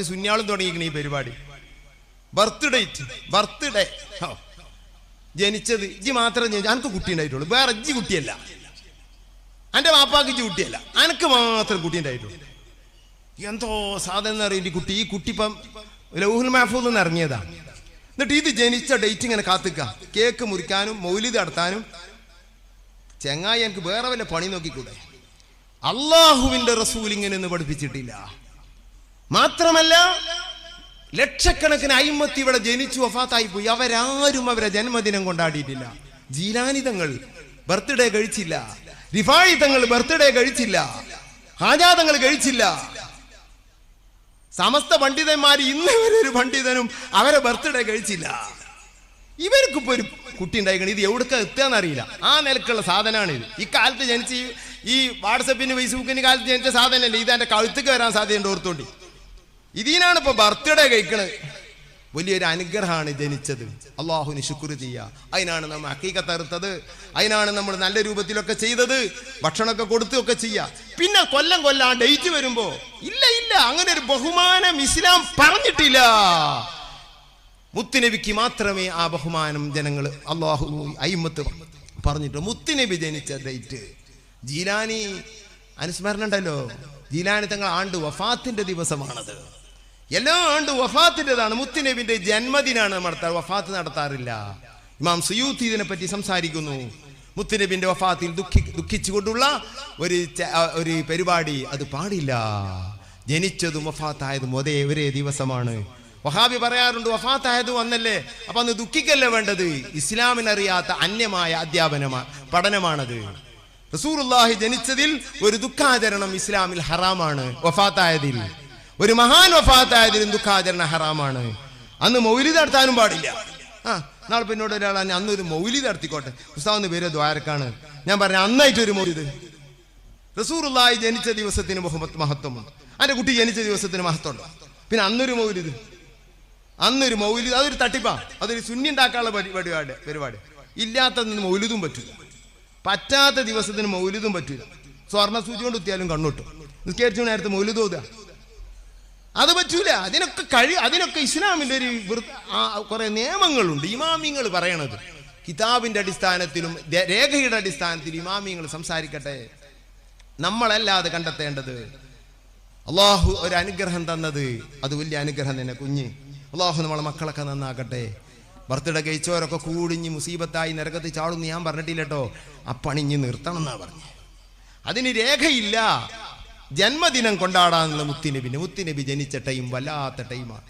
സുന്യാളും തുടങ്ങിയിരിക്കണ ഈ പരിപാടി. ബർത്ത്ഡേ ജനിച്ചത് ഇജ്ജ് മാത്രം എനിക്ക് കുട്ടി ഉണ്ടായിട്ടുള്ളൂ, വേറെ ഇജ്ജ് കുട്ടിയല്ല, എൻ്റെ വാപ്പാക്ക് ഇജ്ജ് കുട്ടിയല്ല, അനക്ക് മാത്രം കുട്ടി ഉണ്ടായിട്ടുള്ളൂ. എന്തോ സാധനം അറിയും ഈ കുട്ടി ഇപ്പം ലൗഹുൽ മഹ്ഫൂദിൽ നിന്ന് ഇറങ്ങിയതാ. എന്നിട്ട് ഇത് ജനിച്ച ഡേറ്റ് ഇങ്ങനെ കാത്തിക്ക, കേക്ക് മുറിക്കാനും മൗലിദ് നടത്താനും. ചെങ്ങായി എനിക്ക് വേറെ വല്ല പണി നോക്കിക്കൂടെ? അള്ളാഹുവിന്റെ റസൂൽ ഇങ്ങനെയൊന്നും പഠിപ്പിച്ചിട്ടില്ല. മാത്രമല്ല ലക്ഷക്കണക്കിന് അയിമത്തി ഇവിടെ ജനിച്ചു വഫാത്തായി പോയി, അവരാരും അവരെ ജന്മദിനം കൊണ്ടാടിയിട്ടില്ല. ജീലാനി തങ്ങൾ ബർത്ത്ഡേ കഴിച്ചില്ല, റിഫായി തങ്ങൾ ബർത്ത്ഡേ കഴിച്ചില്ല, ഹാജാ തങ്ങൾ കഴിച്ചില്ല. സമസ്ത പണ്ഡിതന്മാർ ഇന്ന് വരെ ഒരു പണ്ഡിതനും അവരെ ബർത്ത്ഡേ കഴിച്ചില്ല. ഇവർക്കിപ്പോ ഒരു കുട്ടി ഉണ്ടായിക്കണം, ഇത് എവിടേക്ക് എത്തുകയെന്നറിയില്ല. ആ നിലക്കുള്ള സാധനമാണ് ഇത്. ഈ കാലത്ത് ജനിച്ച് ഈ വാട്സപ്പിന് ഫേസ്ബുക്കിന് കാലത്ത് ജനിച്ച സാധനമല്ലേ ഇത്. എൻ്റെ കഴുത്തേക്ക് വരാൻ സാധ്യതയുണ്ട്, ഓർത്തോണ്ടി. ഇതിനാണ് ഇപ്പൊ ബർത്ത്ഡേ കഴിക്കണത്. വലിയൊരു അനുഗ്രഹമാണ് ജനിച്ചത്. അള്ളാഹുവിന് ശുക്ർ ചെയ്യുക. അതിനാണ് നമ്മൾ ഹഖീഖത്ത് അറുത്തത്, അതിനാണ് നമ്മൾ നല്ല രൂപത്തിലൊക്കെ ചെയ്തത്, ഭക്ഷണമൊക്കെ കൊടുത്തൊക്കെ ചെയ്യുക. പിന്നെ കൊല്ലം ആ ഡേറ്റ് വരുമ്പോ ഇല്ല അങ്ങനെ ഒരു ബഹുമാനം ഇസ്ലാം പറഞ്ഞിട്ടില്ല. മുത്തുനബിക്ക് മാത്രമേ ആ ബഹുമാനം ജനങ്ങൾ അള്ളാഹു അയിമത്ത് പറഞ്ഞിട്ട്. മുത്തുനബി ജനിച്ച ഡേറ്റ് ജീലാനി അനുസ്മരണം ഉണ്ടല്ലോ, ജീലാനി തങ്ങൾ ആണ്ട് വഫാത്തിന്റെ ദിവസമാണത്. എല്ലാ ആണ്ട് വഫാത്തിൻ്റെതാണ്. മുത്തുനബിന്റെ ജന്മദിനാണ് നടത്താറ്, വഫാത്ത് നടത്താറില്ല. ഇമാം സുയൂത്തി ഇതിനെ പറ്റി സംസാരിക്കുന്നു. മുത്തുനബിന്റെ വഫാത്തിൽ ദുഃഖിച്ചുകൊണ്ടുള്ള ഒരു പരിപാടി അത് പാടില്ല. ജനിച്ചതും വഫാത്തായതും ഒരേ ദിവസമാണ്. വഹാബി പറയാറുണ്ട്, വഫാത്തായതും അന്നല്ലേ, അപ്പൊ അന്ന് ദുഃഖിക്കല്ലേ വേണ്ടത്. ഇസ്ലാമിനറിയാത്ത അന്യമായ പഠനമാണത്. റസൂലുള്ളാഹി ജനിച്ചതിൽ ഒരു ദുഃഖാചരണം ഇസ്ലാമിൽ ഹറാമാണ്. വഫാത്തായതിൽ ഒരു മഹാൻ വഫാത്തായതിലും ദുഃഖാചരണം ഹറാമാണ്. അന്ന് മൗലിദ് നടത്താനും പാടില്ല. നാളെ പിന്നോട് ഒരാൾ അന്നൊരു മൗലിദ് നടത്തിക്കോട്ടെ, ഉസ്താദിന്റെ പേര് ദ്വാരക്കാണ്. ഞാൻ പറഞ്ഞ അന്നായിട്ടൊരു മൗലിദ്. റസൂലുള്ളാഹി ജനിച്ച ദിവസത്തിന് മഹത്വമുണ്ട്, എൻ്റെ കുട്ടി ജനിച്ച ദിവസത്തിന് മഹത്വമുണ്ട്. പിന്നെ അന്നൊരു മൗലിദ് അതൊരു തട്ടിപ്പാ, അതൊരു സുന്നി ഉണ്ടാക്കാനുള്ള പരിപാടി. ഇല്ലാത്തതിന് മൗലിദും പറ്റൂല, പറ്റാത്ത ദിവസത്തിന് മൗലിദും പറ്റൂല. സ്വർണ്ണ സൂചി കൊണ്ട് കുത്തിയാലും കണ്ണൊട്ടും. നിസ്കരിച്ച നേരത്തെ മൗലിദ് ഓതുക അത് പറ്റൂല. അതിനൊക്കെ ഇസ്ലാമിന്റെ ഒരു കുറെ നിയമങ്ങളുണ്ട്. ഇമാമിങ്ങൾ പറയണത് കിതാബിന്റെ അടിസ്ഥാനത്തിലും രേഖയുടെ അടിസ്ഥാനത്തിലും ഇമാമിങ്ങൾ സംസാരിക്കട്ടെ. നമ്മളല്ലാതെ കണ്ടെത്തേണ്ടത്. അള്ളാഹു ഒരു അനുഗ്രഹം തന്നത് അത് വലിയ അനുഗ്രഹം തന്നെ. കുഞ്ഞ് അള്ളാഹു നമ്മളെ മക്കളൊക്കെ നന്നാക്കട്ടെ. ബർത്ത്ഡേ കഴിച്ചവരൊക്കെ കൂടിഞ്ഞ് മുസീബത്തായി നരകത്തിൽ ചാടുന്നു ഞാൻ പറഞ്ഞിട്ടില്ലട്ടോ. അപ്പണിഞ്ഞ് നിർത്തണം എന്നാ പറഞ്ഞു. അതിന് രേഖയില്ല. ജന്മദിനം കൊണ്ടാടാനുള്ള മുത്തുനബി ജനിച്ച ടൈം വല്ലാത്ത ടൈമാണ്.